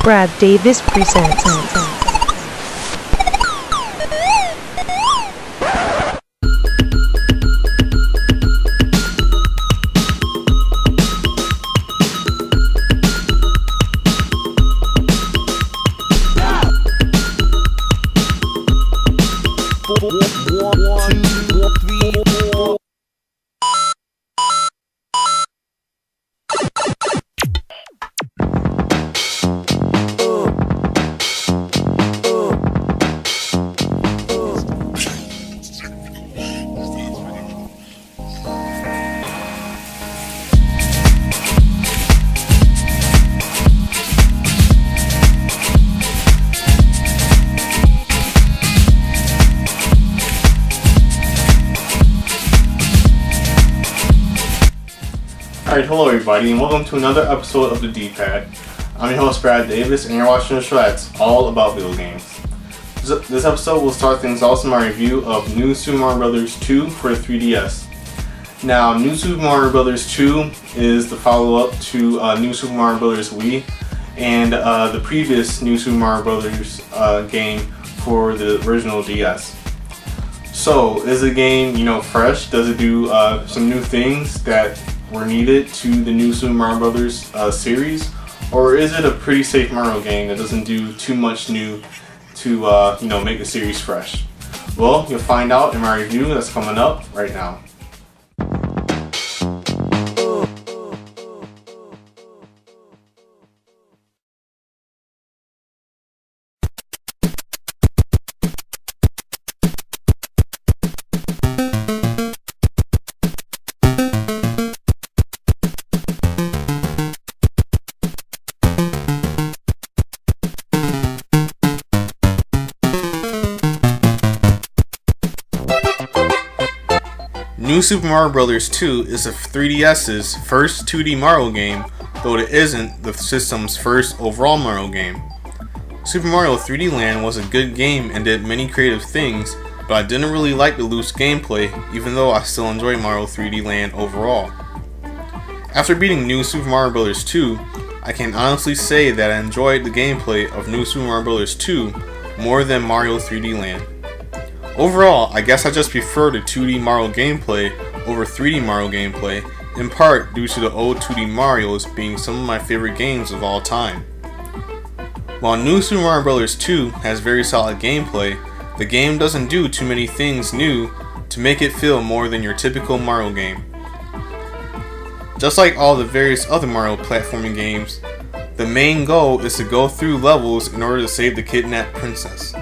Brad Davis presents. Alright, hello everybody, and welcome to another episode of the D-Pad. I'm your host Brad Davis, and you're watching a show that's all about video games. This episode will start things off with my review of New Super Mario Bros. 2 for the 3DS. Now, New Super Mario Bros. 2 is the follow-up to New Super Mario Bros. Wii, and the previous New Super Mario Bros. Game for the original DS. So, is the game, fresh? Does it do some new things that were needed to the new Super Mario Bros. Series, or is it a pretty safe Mario game that doesn't do too much new to make the series fresh? Well, you'll find out in my review that's coming up right now. New Super Mario Bros. 2 is the 3DS's first 2D Mario game, though it isn't the system's first overall Mario game. Super Mario 3D Land was a good game and did many creative things, but I didn't really like the loose gameplay, even though I still enjoy Mario 3D Land overall. After beating New Super Mario Bros. 2, I can honestly say that I enjoyed the gameplay of New Super Mario Bros. 2 more than Mario 3D Land. Overall, I guess I just prefer the 2D Mario gameplay over 3D Mario gameplay, in part due to the old 2D Marios being some of my favorite games of all time. While New Super Mario Bros. 2 has very solid gameplay, the game doesn't do too many things new to make it feel more than your typical Mario game. Just like all the various other Mario platforming games, the main goal is to go through levels in order to save the kidnapped princess.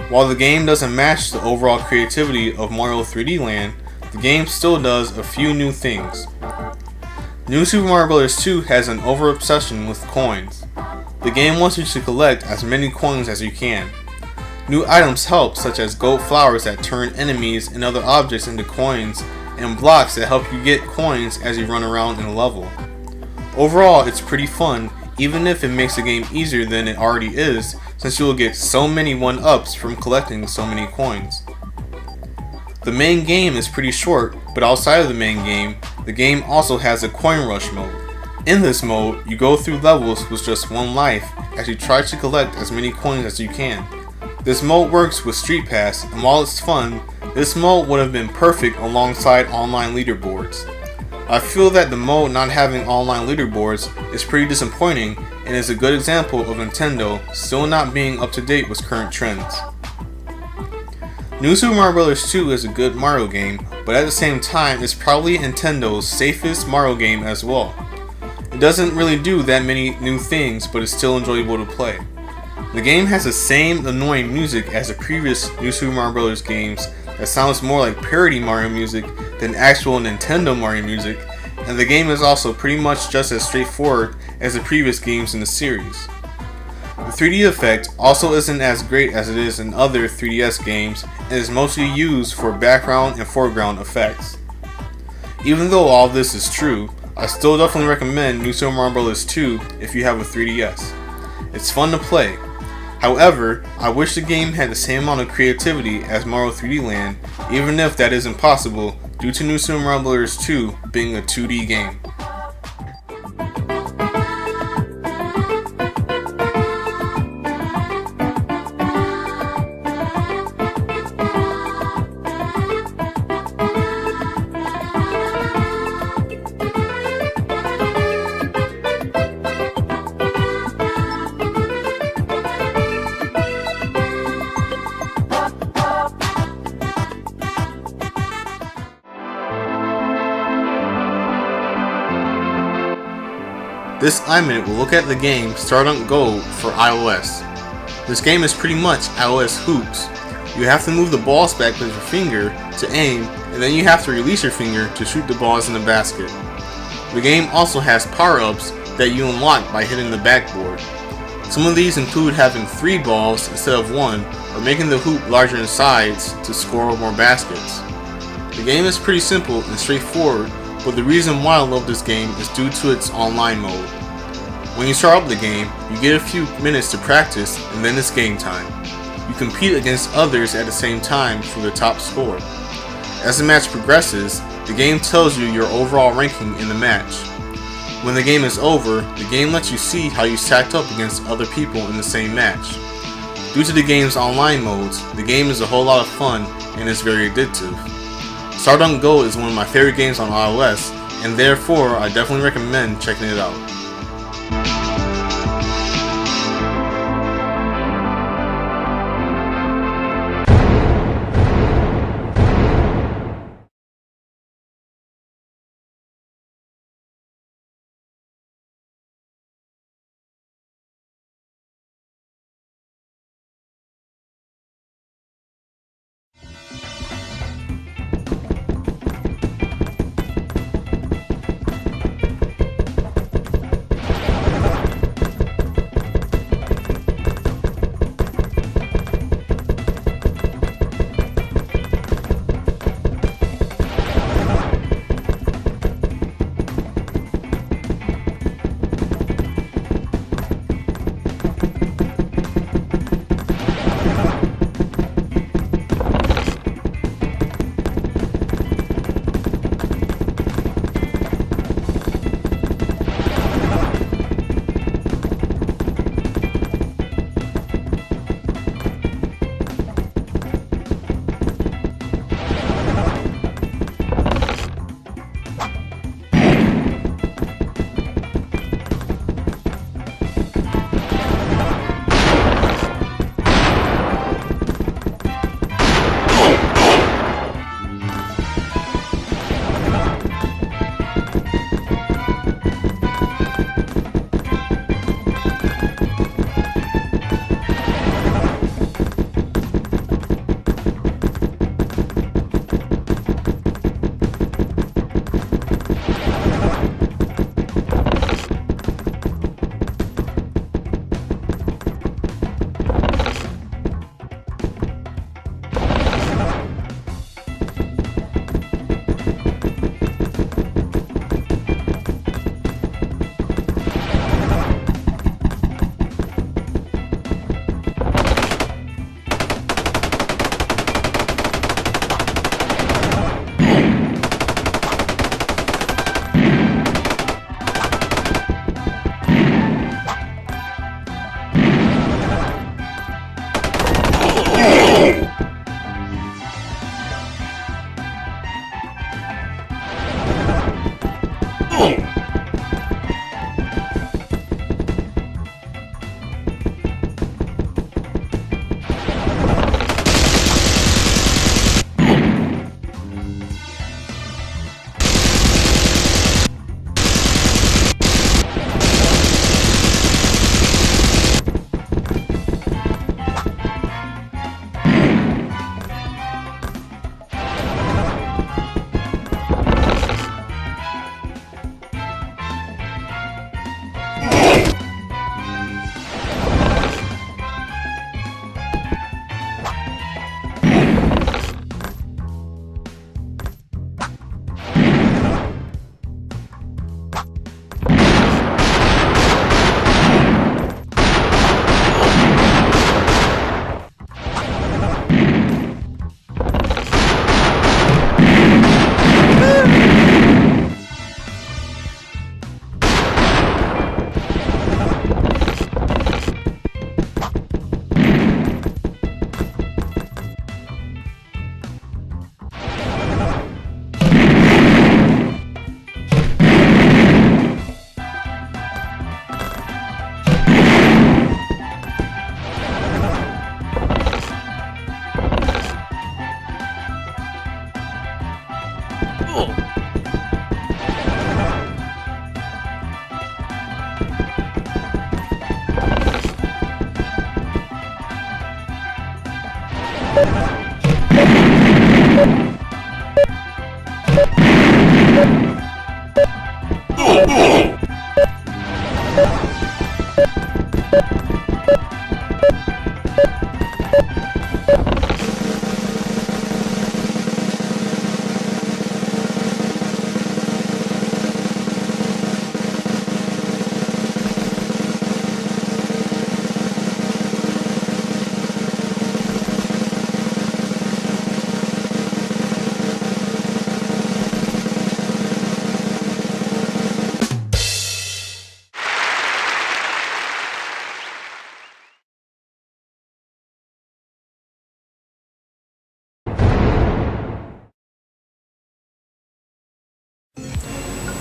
While the game doesn't match the overall creativity of Mario 3D Land, the game still does a few new things. New Super Mario Bros. 2 has an over-obsession with coins. The game wants you to collect as many coins as you can. New items help, such as gold flowers that turn enemies and other objects into coins, and blocks that help you get coins as you run around in a level. Overall, it's pretty fun, even if it makes the game easier than it already is, since you will get so many 1-ups from collecting so many coins. The main game is pretty short, but outside of the main game, the game also has a coin rush mode. In this mode, you go through levels with just one life as you try to collect as many coins as you can. This mode works with Street Pass, and while it's fun, this mode would have been perfect alongside online leaderboards. I feel that the mode not having online leaderboards is pretty disappointing and is a good example of Nintendo still not being up to date with current trends. New Super Mario Bros. 2 is a good Mario game, but at the same time it's probably Nintendo's safest Mario game as well. It doesn't really do that many new things, but it's still enjoyable to play. The game has the same annoying music as the previous New Super Mario Bros. Games that sounds more like parody Mario music than actual Nintendo Mario music, and the game is also pretty much just as straightforward as the previous games in the series. The 3D effect also isn't as great as it is in other 3DS games and is mostly used for background and foreground effects. Even though all this is true, I still definitely recommend New Super Mario Bros. 2 if you have a 3DS. It's fun to play. However, I wish the game had the same amount of creativity as Mario 3D Land, even if that isn't possible due to New Super Mario Bros. 2 being a 2D game. This iMinute will look at the game Stardunk Gold for iOS. This game is pretty much iOS hoops. You have to move the balls back with your finger to aim, and then you have to release your finger to shoot the balls in the basket. The game also has power-ups that you unlock by hitting the backboard. Some of these include having 3 balls instead of 1, or making the hoop larger in size to score more baskets. The game is pretty simple and straightforward, but the reason why I love this game is due to its online mode. When you start up the game, you get a few minutes to practice and then it's game time. You compete against others at the same time for the top score. As the match progresses, the game tells you your overall ranking in the match. When the game is over, the game lets you see how you stacked up against other people in the same match. Due to the game's online modes, the game is a whole lot of fun and is very addictive. Stardunk Gold is one of my favorite games on iOS, and therefore I definitely recommend checking it out.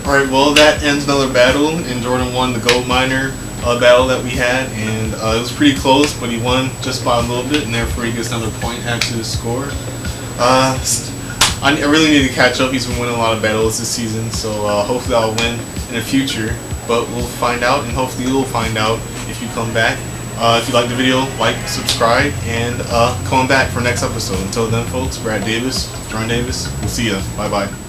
Alright, well that ends another battle, and Jordan won the gold miner battle that we had, and it was pretty close, but he won just by a little bit, and therefore he gets another point added to his score. I really need to catch up. He's been winning a lot of battles this season, so hopefully I'll win in the future, but we'll find out, and hopefully you'll find out if you come back. If you like the video, like, subscribe, and come back for next episode. Until then, folks, Brad Davis, Jordan Davis, we'll see ya. Bye-bye.